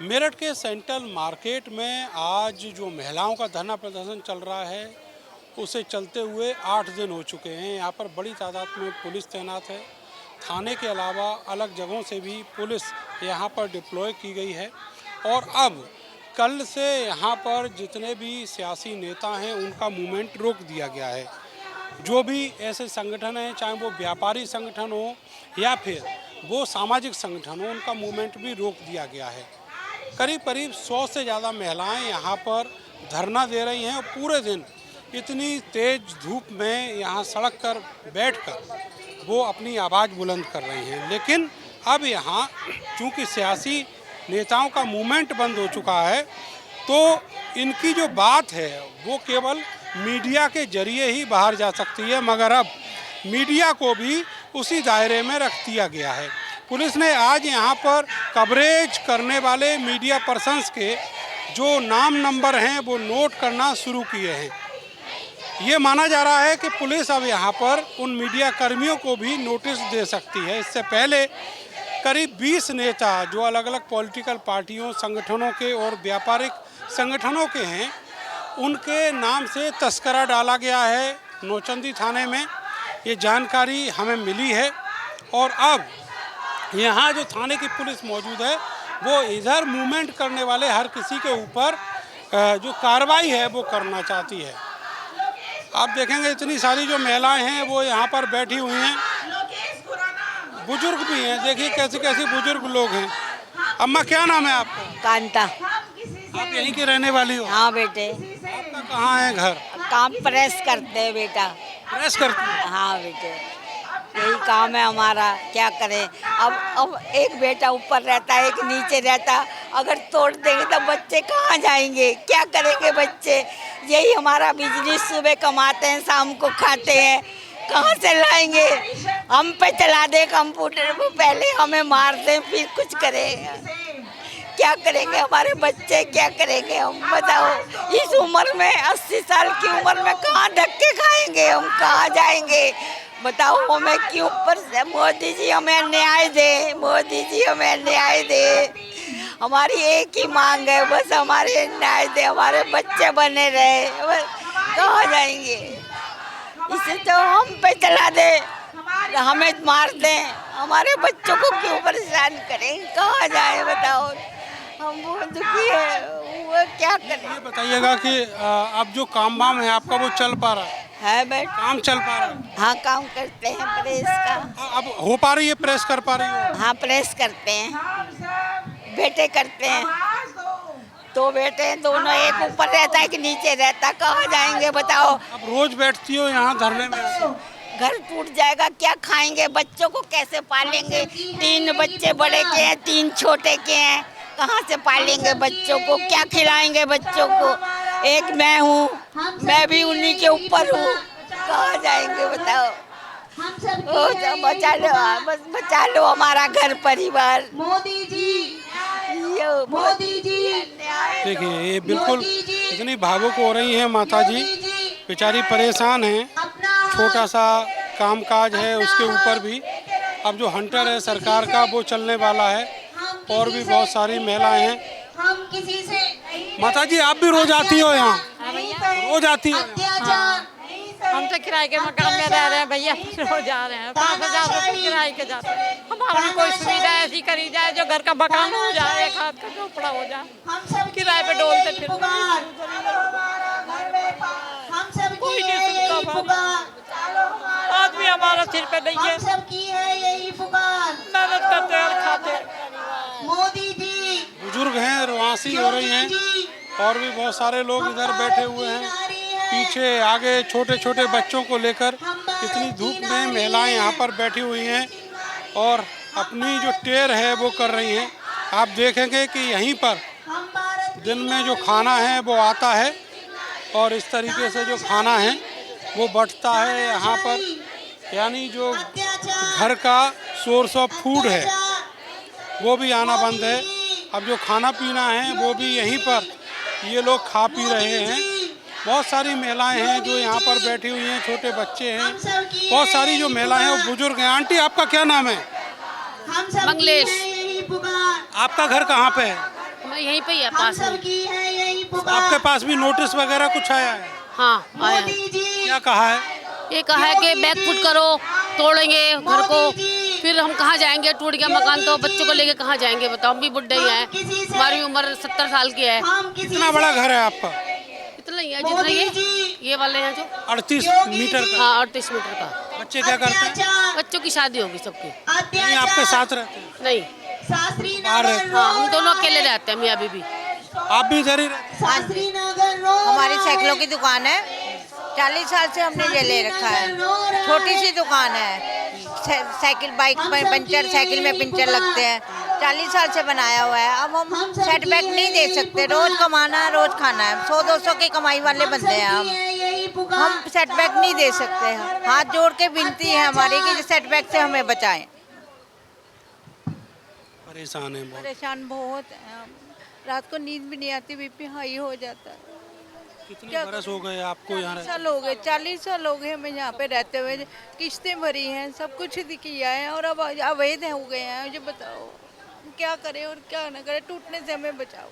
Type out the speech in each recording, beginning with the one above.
मेरठ के central market में आज जो महिलाओं का धरना प्रदर्शन चल रहा है उसे चलते हुए 8 दिन हो चुके हैं। यहाँ पर बड़ी तादाद में पुलिस तैनात है। थाने के अलावा अलग जगहों से भी पुलिस यहाँ पर डिप्लॉय की गई है और अब कल से यहाँ पर जितने भी सियासी नेता हैं उनका मूवमेंट रोक दिया गया है। जो भी ऐसे संगठन हैं, चाहे वो व्यापारी संगठन हो या फिर वो सामाजिक संगठन हो, उनका मूवमेंट भी रोक दिया गया है। करीब 100 से ज़्यादा महिलाएं यहाँ पर धरना दे रही हैं और पूरे दिन इतनी तेज़ धूप में यहाँ सड़क पर बैठकर वो अपनी आवाज़ बुलंद कर रही हैं। लेकिन अब यहाँ चूँकि सियासी नेताओं का मूवमेंट बंद हो चुका है तो इनकी जो बात है वो केवल मीडिया के जरिए ही बाहर जा सकती है, मगर अब मीडिया को भी उसी दायरे में रख दिया गया है। पुलिस ने आज यहाँ पर कवरेज करने वाले मीडिया पर्सन्स के जो नाम नंबर हैं वो नोट करना शुरू किए हैं। ये माना जा रहा है कि पुलिस अब यहाँ पर उन मीडिया कर्मियों को भी नोटिस दे सकती है। इससे पहले करीब 20 नेता जो अलग अलग पॉलिटिकल पार्टियों, संगठनों के और व्यापारिक संगठनों के हैं, उनके नाम से तस्करा डाला गया है नौचंदी थाने में। ये जानकारी हमें मिली है और अब यहाँ जो थाने की पुलिस मौजूद है वो इधर मूवमेंट करने वाले हर किसी के ऊपर जो कार्रवाई है वो करना चाहती है। आप देखेंगे इतनी सारी जो महिलाएं हैं वो यहाँ पर बैठी हुई हैं, बुजुर्ग भी हैं। देखिए कैसे कैसे बुजुर्ग लोग हैं। अम्मा, क्या नाम है आपका? कांता। आप यहीं के रहने वाली हो? हाँ बेटे। आपका कहाँ है घर? काम प्रेस करते हैं बेटा। प्रेस करती है? हाँ बेटे, यही काम है हमारा, क्या करें। अब एक बेटा ऊपर रहता है, एक नीचे रहता। अगर तोड़ देंगे तो बच्चे कहाँ जाएंगे, क्या करेंगे बच्चे। यही हमारा बिजनेस, सुबह कमाते हैं शाम को खाते हैं, कहाँ से लाएंगे। हम पे चला दे कंप्यूटर, वो पहले हमें मार दें फिर कुछ करें। क्या करेंगे हमारे बच्चे, क्या करेंगे हम, बताओ। इस उम्र में 80 साल की उम्र में कहाँ धक्के खाएंगे हम, कहाँ जाएंगे बताओ। हमें क्यों पर से मोदी जी हमें न्याय दे, मोदी जी हमें न्याय दे। हमारी एक ही मांग है बस, हमारे न्याय दे, हमारे बच्चे बने रहे। कहाँ जाएंगे, इसे तो हम पे चला दे, हमें मार दें, हमारे बच्चों को क्यों परेशान करें, कहाँ जाए बताओ। हम बहुत दुखी है, वो क्या करें। ये बताइएगा कि अब जो काम वाम है आपका वो चल पा रहा है बेट? काम चल पा रहा है? हाँ, काम करते हैं प्रेस का। अब हो पा रही है, प्रेस कर पा रही हो? हाँ, प्रेस करते हैं, बेटे करते हैं। दो बेटे हैं, दोनों, एक ऊपर रहता है, एक नीचे रहता। कहाँ जाएंगे बताओ। अब रोज बैठती हो यहाँ धरने में? घर टूट जाएगा, क्या खाएंगे, बच्चों को कैसे पालेंगे। 3 बच्चे बड़े के हैं, 3 छोटे के हैं, कहाँ से पालेंगे बच्चों को, क्या खिलाएंगे बच्चों को। एक मैं हूँ, मैं भी उन्हीं के ऊपर हूँ, कहाँ जाएंगे बताओ। ओ बचा लो, बस बचा लो हमारा घर परिवार। मोदी जी, मोदी जी। देखिए ये बिल्कुल इतनी भावुक हो रही हैं माता जी, बेचारी परेशान हैं। छोटा सा कामकाज है उसके ऊपर भी अब जो हंटर है सरकार का वो चलने वाला है और भी बहुत सारी महिलाएं हैं। माता जी, आप भी रोज आती हो यहाँ? रोज आती हो? हम तो किराए के मकान में रह रहे हैं भैया, रोज जा रहे हैं। 5,000 रुपये किराए के जाते हैं। हमारा भी कोई सुविधा ऐसी करी जाए जो घर का मकान हो जाए, एक हाथ का झोपड़ा हो जाए, किराए पे डोलते फिर कोई नहीं सुनता। आदमी हमारा सिर पे नहीं है, मेहनत करते हैं खाते। बुजुर्ग हैं, रुआसी हो रही हैं और भी बहुत सारे लोग इधर बैठे हुए हैं। पीछे आगे छोटे छोटे बच्चों को लेकर इतनी धूप में महिलाएं यहाँ पर बैठी हुई हैं और अपनी जो टेर है वो कर रही हैं। आप देखेंगे कि यहीं पर दिन में जो खाना है वो आता है और इस तरीके से जो खाना है वो बंटता है यहाँ पर। यानी जो घर का सोर्स ऑफ फूड है वो भी आना बंद है। अब जो खाना पीना है वो भी यहीं पर ये लोग खा पी रहे हैं। बहुत सारी महिलाएं हैं जो यहाँ पर बैठी हुई हैं, छोटे बच्चे हैं, बहुत सारी जो महिलाएं हैं वो बुजुर्ग हैं। आंटी, आपका क्या नाम है? मंगलेश। आपका घर कहाँ पे है? मैं यहीं पे ही है पास में। आपके पास भी नोटिस वगैरह कुछ आया है? हाँ आया है। क्या कहा है? ये कहा है कि बैक फुट करो, तोड़ेंगे घर को, फिर हम कहाँ जाएंगे? टूट गया मकान तो बच्चों को लेके कहाँ जाएंगे बताओ? हम भी बुढ़े ही हैं, हमारी उम्र 70 साल की है। कितना बड़ा घर है आपका? इतना ही है जितना ये वाले हैं जो 38 मीटर का। हाँ 38 मीटर का। बच्चे क्या करते हैं? बच्चों की शादी होगी सबकी। नहीं, आपके साथ रहते हैं? नहीं, बाहर रहते हैं? हाँ हम दोनों अकेले रहते हैं, मियाँ बीबी। आप भी इधर ही रहते हैं? हमारी साइकिलों की दुकान है, 40 साल से हमने ये ले रखा है। छोटी सी दुकान है, साइकिल बाइक में पंचर, साइकिल में पंचर लगते हैं। 40 साल से बनाया हुआ है। अब हम सेटबैक नहीं दे सकते, रोज कमाना है, रोज खाना है। 100-200 की कमाई वाले बंदे हैं हम सेटबैक नहीं दे सकते। हाथ जोड़ के विनती है हमारी कि सेटबैक से हमें बचाएं। परेशान है बहुत। परेशान बहुत हैं। रात को नींद भी नहीं आती, बीपी हाई हो जाता है। कितने बरस हो गए आपको यहाँ 40 साल हो गए, 40 साल हो गए हमें यहाँ पे रहते हुए। किस्तें भरी हैं, सब कुछ किया है और अब अवैध हो गए हैं। मुझे बताओ क्या करें और क्या ना करें? टूटने से हमें बचाओ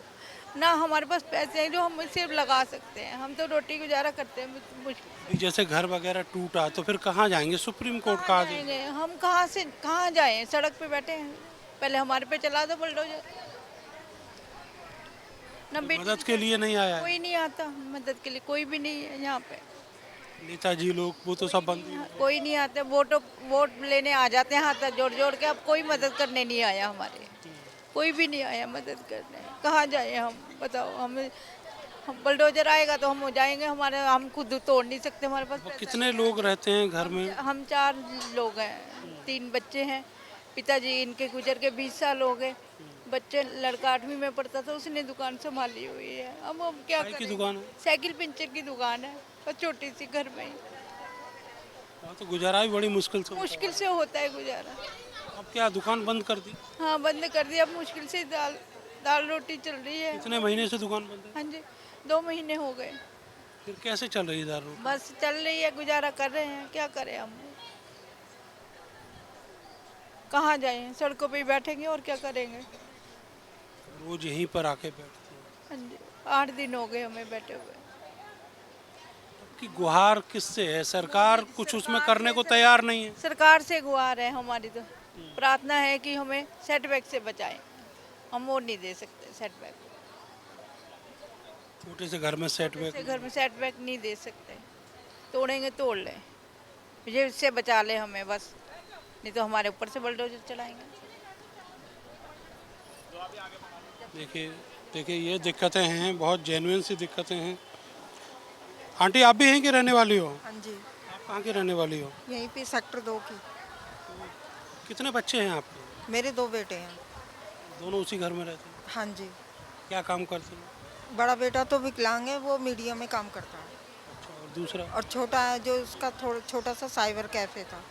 ना। हमारे पास पैसे हैं जो हम सिर्फ लगा सकते हैं। हम तो रोटी गुजारा करते हैं मुश्किल। जैसे घर वगैरह टूटा तो फिर कहाँ जाएंगे? सुप्रीम कोर्ट कहा जाएंगे हम? कहाँ जाएं? सड़क पे बैठे हैं। पहले हमारे पे चला दो बुलडोजर। मदद के लिए नहीं आया है? कोई नहीं आता मदद के लिए, कोई भी नहीं है यहाँ पे। नेताजी लोग वो तो सब बंदी हैं। कोई नहीं आते, वोट लेने आ जाते हैं हाथ जोड़ जोड़ के। अब कोई मदद करने नहीं आया हमारे, कोई भी नहीं आया मदद करने। कहाँ जाए हम बताओ? हम बुलडोजर आएगा तो हम हो जाएंगे। हम खुद तोड़ नहीं सकते, हमारे पास पैसा कितने लोग रहते हैं घर में? हम 4 लोग हैं, 3 बच्चे हैं। पिताजी इनके गुजर के 20 साल हो गए। बच्चे, लड़का 8वीं में पढ़ता था, उसने दुकान संभाली हुई है। अब हम क्या की करें? दुकान है? साइकिल पंचर की दुकान है और छोटी सी घर में ही। तो गुजारा भी बड़ी मुश्किल से मुश्किल से होता है गुजारा। अब क्या दुकान बंद कर दी? हाँ बंद कर दिया। अब मुश्किल से दाल रोटी चल रही है। कितने महीने से दुकान बंद है? हाँ जी 2 महीने हो गए। फिर कैसे चल रही है दाल रोटी? बस चल रही है, गुजारा कर रहे हैं। क्या करें हम? कहाँ जाएं? सड़कों पे ही बैठेंगे और क्या करेंगे? रोज यहीं पर आके बैठते हैं? हाँ जी 8 दिन हो गए हमें बैठे हुए। कि गुहार किससे है? सरकार कुछ उसमें करने को तैयार नहीं है। सरकार से गुहार है हमारी, तो प्रार्थना है कि हमें सेटबैक से बचाएं। हम वो नहीं दे सकते सेटबैक। छोटे से घर में सेटबैक? घर में सेटबैक नहीं दे सकते। तोड़ेंगे तोड़ लें, ये इससे बचा ले हमें बस, नहीं तो हमारे ऊपर से बुलडोजर चलाएंगे। देखिए ये दिक्कतें हैं, बहुत जेन्युइन सी दिक्कतें हैं। आंटी आप भी यहीं की रहने वाली हो? हाँ जी, आप कहाँ की रहने वाली हो? यहीं पे सेक्टर 2 की। कितने बच्चे हैं आपके? मेरे 2 बेटे हैं। दोनों उसी घर में रहते हैं? हाँ जी, क्या काम करते हैं? बड़ा बेटा तो विकलांग है, वो मीडिया में काम करता है। अच्छा, और दूसरा? और छोटा है जो उसका थोड़ा छोटा सा साइबर कैफे था।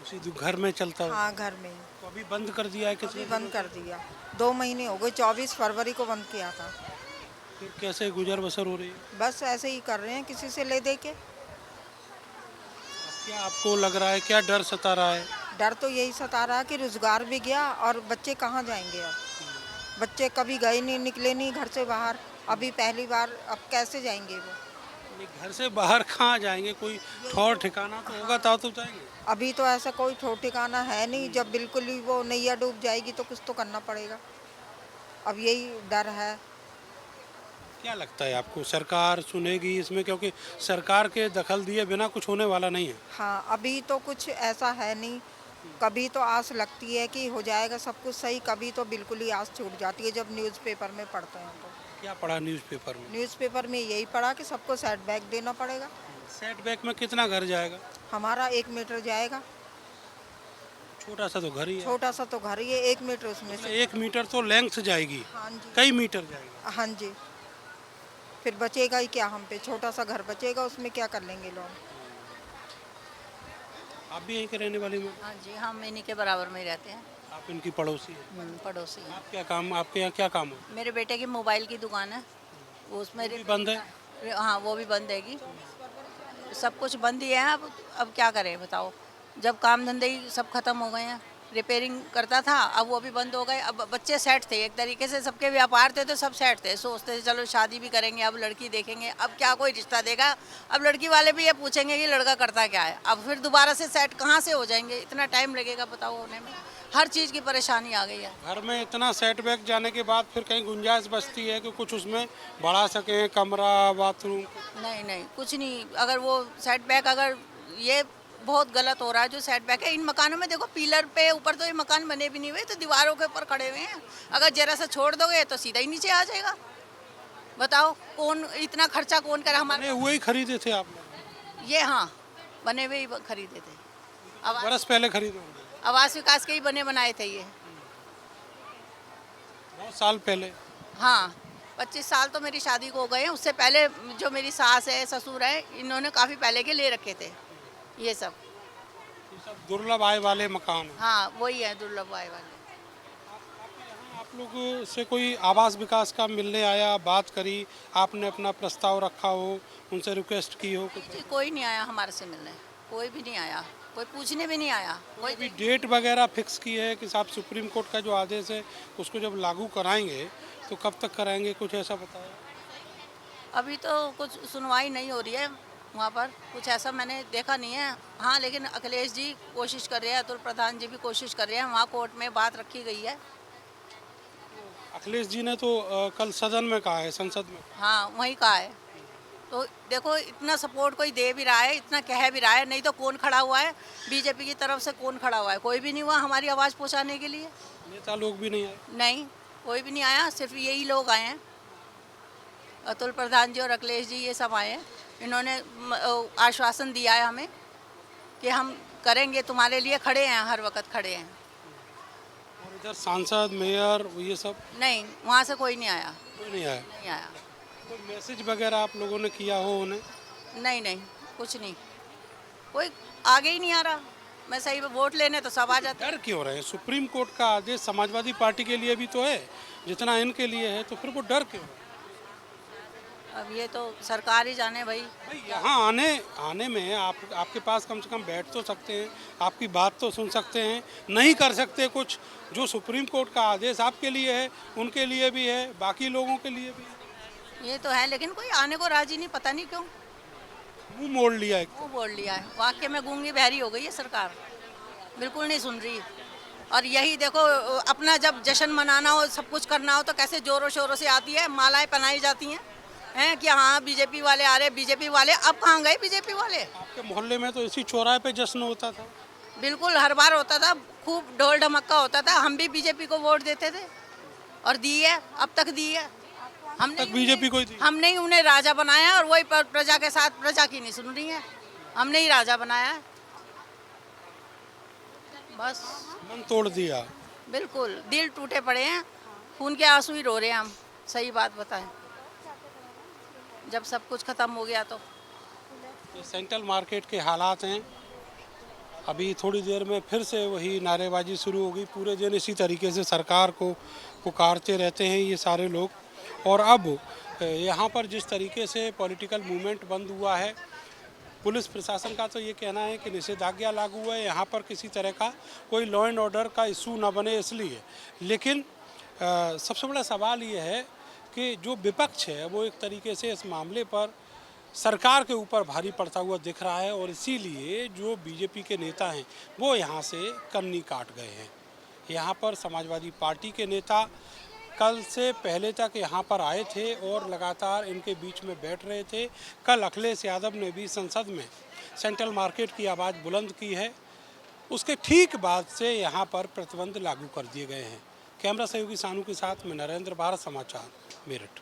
उसी घर में चलता है? हाँ घर में ही। तो अभी बंद कर दिया है किसी? अभी बंद कर दिया, 2 महीने हो गए, 24 फरवरी को बंद किया था। फिर कैसे गुजर बसर हो रही है? बस ऐसे ही कर रहे हैं किसी से ले दे के। क्या आपको लग रहा है, क्या डर सता रहा है? डर तो यही सता रहा है कि रोजगार भी गया और बच्चे कहाँ जाएंगे अब? बच्चे कभी गए नहीं, निकले नहीं घर से बाहर, अभी पहली बार, अब कैसे जाएंगे वो? नहीं, घर से बाहर कहाँ जाएंगे? कोई ठौर ठिकाना तो होगा तो जाएंगे। अभी तो ऐसा कोई ठोर ठिकाना है नहीं। जब बिल्कुल ही वो नैया डूब जाएगी तो कुछ तो करना पड़ेगा। अब यही डर है। क्या लगता है आपको, सरकार सुनेगी इसमें? क्योंकि सरकार के दखल दिए बिना कुछ होने वाला नहीं है। हाँ अभी तो कुछ ऐसा है नहीं। कभी तो आस लगती है कि हो जाएगा सब कुछ सही, कभी तो बिल्कुल ही आस छूट जाती है जब न्यूज़पेपर में पढ़ते हैं तो। क्या पढ़ा न्यूज़पेपर में? न्यूज़पेपर में यही पढ़ा कि सबको सेटबैक देना पड़ेगा। सेटबैक में कितना घर जाएगा? हमारा 1 मीटर जाएगा। छोटा सा तो घर ही है। छोटा सा तो घर ही है, 1 मीटर उसमें से। 1 मीटर तो लेंथ जाएगी, हाँ जी, कई मीटर जाएगी। हाँ जी। फिर बचेगा ही क्या हम पे? छोटा सा घर बचेगा, उसमें क्या कर लेंगे लोग? आप भी यहीं के रहने वाली हो? हाँ जी हम इन्हीं के बराबर में ही रहते हैं। आप इनकी पड़ोसी हैं? पड़ोसी हैं। आप क्या काम, आपके यहाँ क्या काम है? मेरे बेटे की मोबाइल की दुकान है, वो उसमें भी बंद है? हाँ वो भी बंद हैगी। सब कुछ बंद ही है। अब क्या करें बताओ? जब काम धंधे ही सब खत्म हो गए हैं रिपेयरिंग करता था, अब वो भी बंद हो गए। अब बच्चे सेट थे, एक तरीके से सबके व्यापार थे तो सब सेट थे, सोचते थे चलो शादी भी करेंगे, अब लड़की देखेंगे। अब क्या कोई रिश्ता देगा? अब लड़की वाले भी ये पूछेंगे कि लड़का करता क्या है। अब फिर दोबारा से सेट कहाँ से हो जाएंगे? इतना टाइम लगेगा बताओ होने में। हर चीज़ की परेशानी आ गई है। घर में इतना सेटबैक जाने के बाद फिर कहीं गुंजाइश बचती है कि कुछ उसमें बढ़ा सकें, कमरा, बाथरूम? नहीं नहीं, कुछ नहीं। अगर वो सेटबैक, अगर ये बहुत गलत हो रहा है जो सेटबैक है इन मकानों में। देखो पीलर पे ऊपर तो ये मकान बने भी नहीं हुए, तो दीवारों के ऊपर खड़े हुए हैं। अगर जरा सा छोड़ दोगे तो सीधा ही नीचे आ जाएगा। बताओ कौन इतना खर्चा कौन करे? बने हमारे हुए ही खरीदे थे आप लोग? ये, हाँ, बने हुए ही खरीदे थे। बरस पहले खरीदे होंगे, आवास विकास के ही बने बनाए थे ये। बहुत साल पहले। हाँ, 25 साल तो मेरी शादी को हो गए हैं। उससे पहले जो मेरी सास है, ससुर है, इन्होंने काफ़ी पहले के ले रखे थे ये सब। ये सब दुर्लभ आय वाले मकान हैं। हाँ, वही है दुर्लभ आय वाले। आप लोग से कोई आवास विकास का मिलने आया, बात करी, आपने अपना प्रस्ताव रखा हो, उनसे रिक्वेस्ट की हो कुछ? जी, कोई नहीं आया हमारे से मिलने, कोई भी नहीं आया, कोई पूछने भी नहीं आया। कोई अभी डेट वगैरह फिक्स की है कि साहब सुप्रीम कोर्ट का जो आदेश है उसको जब लागू कराएंगे तो कब तक कराएंगे, कुछ ऐसा बताया? अभी तो कुछ सुनवाई नहीं हो रही है वहाँ पर, कुछ ऐसा मैंने देखा नहीं है। हाँ, लेकिन अखिलेश जी कोशिश कर रहे हैं, अतुल प्रधान जी भी कोशिश कर रहे हैं। वहाँ कोर्ट में बात रखी गई है। अखिलेश जी ने तो कल सदन में कहा है, संसद में। हाँ, वही कहा है। तो देखो इतना सपोर्ट कोई दे भी रहा है, इतना कह भी रहा है, नहीं तो कौन खड़ा हुआ है? बीजेपी की तरफ से कौन खड़ा हुआ है? कोई भी नहीं हुआ हमारी आवाज़ पहुँचाने के लिए। नेता लोग भी नहीं आए? नहीं, कोई भी नहीं आया, सिर्फ यही लोग आए हैं। अतुल प्रधान जी और अखिलेश जी ये सब आए हैं। इन्होंने आश्वासन दिया है हमें कि हम करेंगे, तुम्हारे लिए खड़े हैं, हर वक्त खड़े हैं। और इधर सांसद, मेयर, ये सब नहीं, वहाँ से कोई नहीं आया, कोई नहीं आया? नहीं आया। कोई मैसेज वगैरह आप लोगों ने किया हो उन्हें? नहीं नहीं, कुछ नहीं, कोई आगे ही नहीं आ रहा। मैं सही में वोट लेने तो सब आ जाते हैं। डर क्यों रहे हैं? सुप्रीम कोर्ट का आदेश समाजवादी पार्टी के लिए भी तो है जितना इनके लिए है, तो फिर वो डर क्यों है? अब ये तो सरकार ही जाने भाई। भाई यहाँ आने में आपके पास कम से कम बैठ तो सकते हैं, आपकी बात तो सुन सकते हैं, नहीं कर सकते कुछ? जो सुप्रीम कोर्ट का आदेश आपके लिए है, उनके लिए भी है, बाकी लोगों के लिए भी है। ये तो है, लेकिन कोई आने को राजी नहीं, पता नहीं क्यों। मुंह मोड़ लिया है। वो बोल लिया है, वाकई में गूंगी बहरी हो गई है सरकार, बिल्कुल नहीं सुन रही। और यही देखो, अपना जब जश्न मनाना हो, सब कुछ करना हो, तो कैसे जोरों शोरों से आती है, मालाएं पहनाई जाती हैं कि हाँ बीजेपी वाले आ रहे, बीजेपी वाले। अब कहाँ गए बीजेपी वाले? आपके मोहल्ले में तो इसी चौराहे पे जश्न होता था। बिल्कुल, हर बार होता था, खूब ढोल ढमक्का होता था। हम भी बीजेपी को वोट देते थे और दी है, अब तक दी है। हमने तक बीजेपी को ही दी। हमने ही उन्हें राजा बनाया, और वही प्रजा के साथ, प्रजा की नहीं सुन रही है। हमने ही राजा बनाया है, बस। मन तोड़ दिया। बिल्कुल, दिल टूटे पड़े हैं, खून के आंसू ही रो रहे हैं हम, सही बात बताएं। जब सब कुछ खत्म हो गया तो। ये सेंट्रल मार्केट के हालात हैं। अभी थोड़ी देर में फिर से वही नारेबाजी शुरू होगी। पूरे दिन इसी तरीके से सरकार को पुकारते रहते हैं ये सारे लोग। और अब यहाँ पर जिस तरीके से पॉलिटिकल मूवमेंट बंद हुआ है, पुलिस प्रशासन का तो ये कहना है कि निषेधाज्ञा लागू है, यहाँ पर किसी तरह का कोई लॉ एंड ऑर्डर का इशू ना बने इसलिए। लेकिन सबसे बड़ा सवाल ये है कि जो विपक्ष है वो एक तरीके से इस मामले पर सरकार के ऊपर भारी पड़ता हुआ दिख रहा है, और इसीलिए जो बीजेपी के नेता हैं वो यहाँ से कन्नी काट गए हैं। यहाँ पर समाजवादी पार्टी के नेता कल से पहले तक यहाँ पर आए थे और लगातार इनके बीच में बैठ रहे थे। कल अखिलेश यादव ने भी संसद में सेंट्रल मार्केट की आवाज़ बुलंद की है। उसके ठीक बाद से यहाँ पर प्रतिबंध लागू कर दिए गए हैं। कैमरा सहयोगी सानू के साथ मैं नरेंद्र, भारत समाचार, मेरठ।